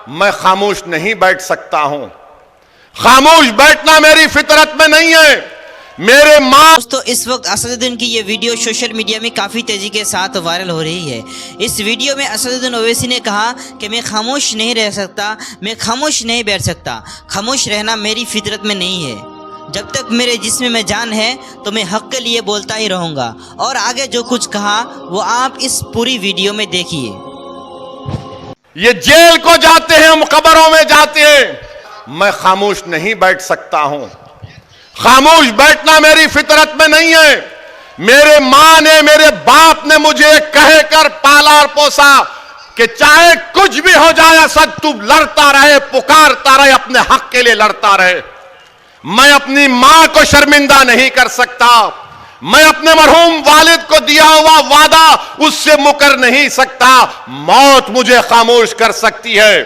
मैं खामोश नहीं बैठ सकता हूं। खामोश बैठना मेरी फितरत में नहीं है। मेरे माँ दोस्तों, इस वक्त असदुद्दीन की ये वीडियो सोशल मीडिया में काफ़ी तेज़ी के साथ वायरल हो रही है। इस वीडियो में असदुद्दीन ओवैसी ने कहा कि मैं खामोश नहीं रह सकता, मैं खामोश नहीं बैठ सकता। खामोश रहना मेरी फितरत में नहीं है। जब तक मेरे जिस्म में जान है तो मैं हक़ के लिए बोलता ही रहूँगा। और आगे जो कुछ कहा वो आप इस पूरी वीडियो में देखिए। ये जेल को जाते हैं, हम कब्रों में जाते हैं, मैं खामोश नहीं बैठ सकता हूं। खामोश बैठना मेरी फितरत में नहीं है। मेरे माँ ने, मेरे बाप ने मुझे कहकर पाला और पोसा कि चाहे कुछ भी हो जाए असद, तू लड़ता रहे, पुकारता रहे, अपने हक के लिए लड़ता रहे। मैं अपनी मां को शर्मिंदा नहीं कर सकता। मैं अपने मरहूम वालिद को दिया हुआ वादा उससे मुकर नहीं सकता। मौत मुझे खामोश कर सकती है।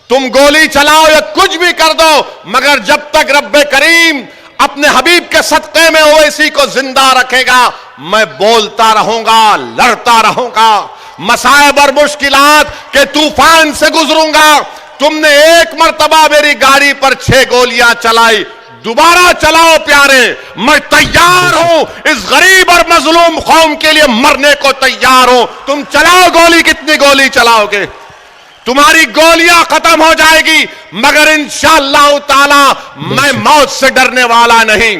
तुम गोली चलाओ या कुछ भी कर दो, मगर जब तक रब्बे करीम अपने हबीब के सदक़े में ओवैसी को जिंदा रखेगा, मैं बोलता रहूंगा, लड़ता रहूंगा। मसाइब और मुश्किलात के तूफान से गुजरूंगा। तुमने एक मर्तबा मेरी गाड़ी पर 6 गोलियां चलाई, दोबारा चलाओ प्यारे, मैं तैयार हूं। इस गरीब और मजलूम कौम के लिए मरने को तैयार हूं। तुम चलाओ गोली, कितनी गोली चलाओगे? तुम्हारी गोलियां खत्म हो जाएगी, मगर इंशाअल्लाह ताला मैं मौत से डरने वाला नहीं।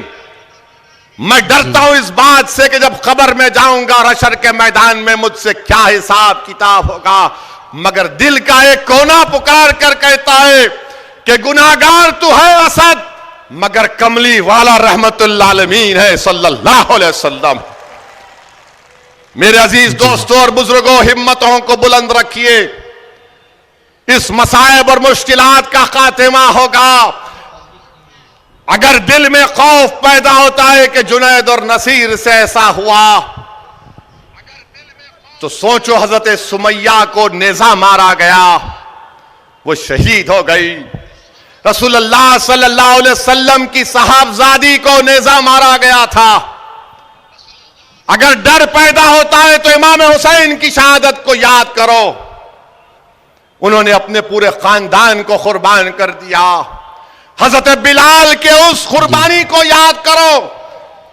मैं डरता हूं इस बात से कि जब कब्र में जाऊंगा और हशर के मैदान में मुझसे क्या हिसाब किताब होगा। मगर दिल का एक कोना पुकार कर कहता है कि गुनाहगार तू है असद, मगर कमली वाला रहमतुल आलमीन है सल्लल्लाहु अलैहि वसल्लम। मेरे अजीज दोस्तों और बुजुर्गों, हिम्मतों को बुलंद रखिए। इस मसाइब और मुश्किलात का खात्मा होगा। अगर दिल में खौफ पैदा होता है कि जुनैद और नसीर से ऐसा हुआ, तो सोचो हजरत सुमैया को नेजा मारा गया, वो शहीद हो गई। रसूलुल्लाह सल्लल्लाहु अलैहि वसल्लम की साहबजादी को नेजा मारा गया था। अगर डर पैदा होता है तो इमाम हुसैन की शहादत को याद करो। उन्होंने अपने पूरे खानदान को कुर्बान कर दिया। हजरत बिलाल के उस कुर्बानी को याद करो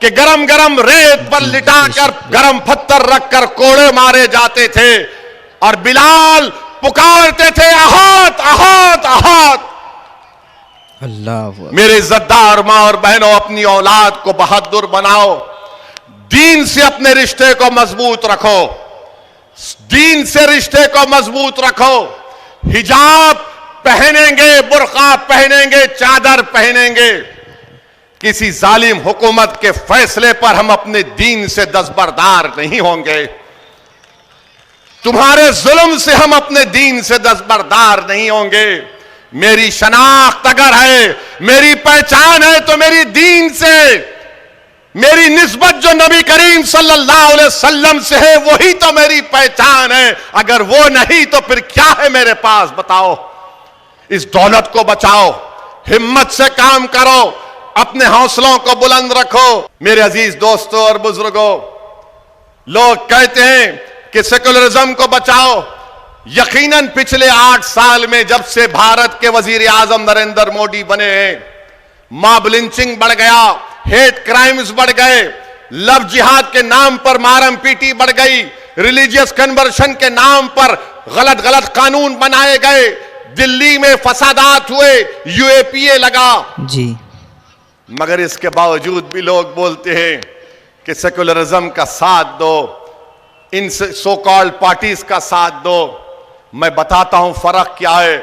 कि गरम गरम रेत पर लिटाकर गरम पत्थर रखकर कोड़े मारे जाते थे और बिलाल पुकारते थे, अहात अहात अहात। अल्लाह। मेरे इज्जतदार मां और बहनों, अपनी औलाद को बहादुर बनाओ। दीन से अपने रिश्ते को मजबूत रखो। दीन से रिश्ते को मजबूत रखो। हिजाब पहनेंगे, बुर्का पहनेंगे, चादर पहनेंगे। किसी जालिम हुकूमत के फैसले पर हम अपने दीन से दस्तबरदार नहीं होंगे। तुम्हारे जुल्म से हम अपने दीन से दस्तबरदार नहीं होंगे। मेरी शनाख्त अगर है, मेरी पहचान है, तो मेरी दीन से, मेरी निस्बत जो नबी करीम सल्लल्लाहु अलैहि वसल्लम से है, वही तो मेरी पहचान है। अगर वो नहीं तो फिर क्या है मेरे पास, बताओ। इस दौलत को बचाओ, हिम्मत से काम करो, अपने हौसलों को बुलंद रखो। मेरे अजीज दोस्तों और बुजुर्गों, लोग कहते हैं कि सेकुलरिज्म को बचाओ। यकीनन पिछले 8 साल में जब से भारत के वजीर आजम नरेंद्र मोदी बने हैं, मॉब लिंचिंग बढ़ गया, हेट क्राइम्स बढ़ गए, लव जिहाद के नाम पर मारम पीटी बढ़ गई, रिलीजियस कन्वर्शन के नाम पर गलत गलत कानून बनाए गए, दिल्ली में फसादात हुए, यूएपीए लगा जी। मगर इसके बावजूद भी लोग बोलते हैं कि सेकुलरिज्म का साथ दो, इन सो कॉल्ड पार्टीज का साथ दो। मैं बताता हूं फर्क क्या है।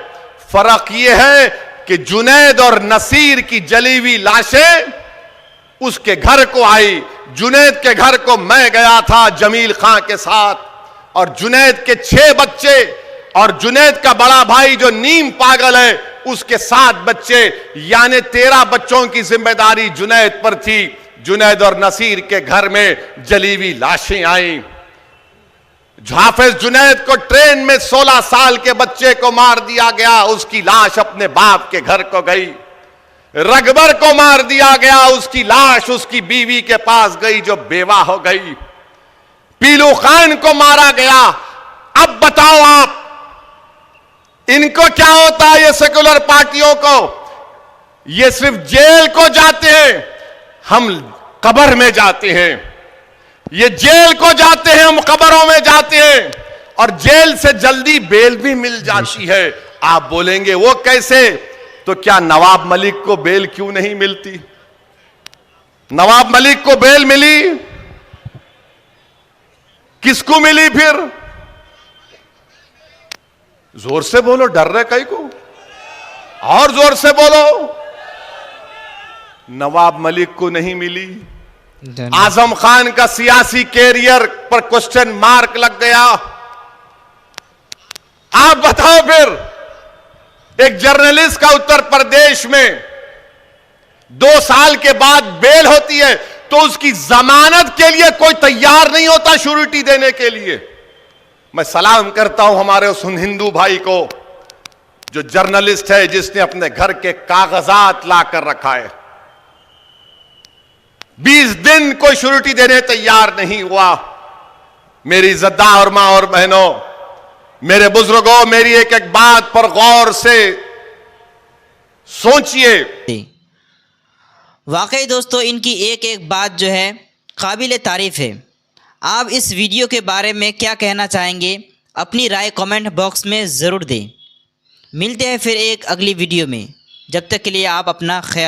फर्क यह है कि जुनैद और नसीर की जली हुई लाशें उसके घर को आई। जुनैद के घर को मैं गया था जमील खां के साथ, और जुनैद के 6 बच्चे और जुनैद का बड़ा भाई जो नीम पागल है उसके 7 बच्चे, यानी 13 बच्चों की जिम्मेदारी जुनैद पर थी। जुनैद और नसीर के घर में जली हुई लाशें आई। हाफिज जुनैद को ट्रेन में 16 साल के बच्चे को मार दिया गया, उसकी लाश अपने बाप के घर को गई। रगबर को मार दिया गया, उसकी लाश उसकी बीवी के पास गई जो बेवा हो गई। पीलू खान को मारा गया। अब बताओ आप, इनको क्या होता है ये सेकुलर पार्टियों को, ये सिर्फ जेल को जाते हैं, हम कब्र में जाते हैं। ये जेल को जाते हैं, हम कब्रों में जाते हैं, और जेल से जल्दी बेल भी मिल जाती है। आप बोलेंगे वो कैसे? तो क्या नवाब मलिक को बेल क्यों नहीं मिलती? नवाब मलिक को बेल मिली, किसको मिली फिर? जोर से बोलो, डर रहे कई को? और जोर से बोलो। नवाब मलिक को नहीं मिली। आजम खान का सियासी कैरियर पर क्वेश्चन मार्क लग गया। आप बताओ फिर, एक जर्नलिस्ट का उत्तर प्रदेश में 2 साल के बाद बेल होती है तो उसकी जमानत के लिए कोई तैयार नहीं होता श्योरिटी देने के लिए। मैं सलाम करता हूं हमारे उस हिंदू भाई को जो जर्नलिस्ट है, जिसने अपने घर के कागजात लाकर रखा है। 20 दिन कोई श्योरिटी देने तैयार नहीं हुआ। मेरी इज्जतदार मां और बहनों, मेरे बुजुर्गों, मेरी एक एक बात पर गौर से सोचिए। वाकई दोस्तों, इनकी एक एक बात जो है काबिल तारीफ है। आप इस वीडियो के बारे में क्या कहना चाहेंगे? अपनी राय कमेंट बॉक्स में ज़रूर दें। मिलते हैं फिर एक अगली वीडियो में। जब तक के लिए आप अपना ख्याल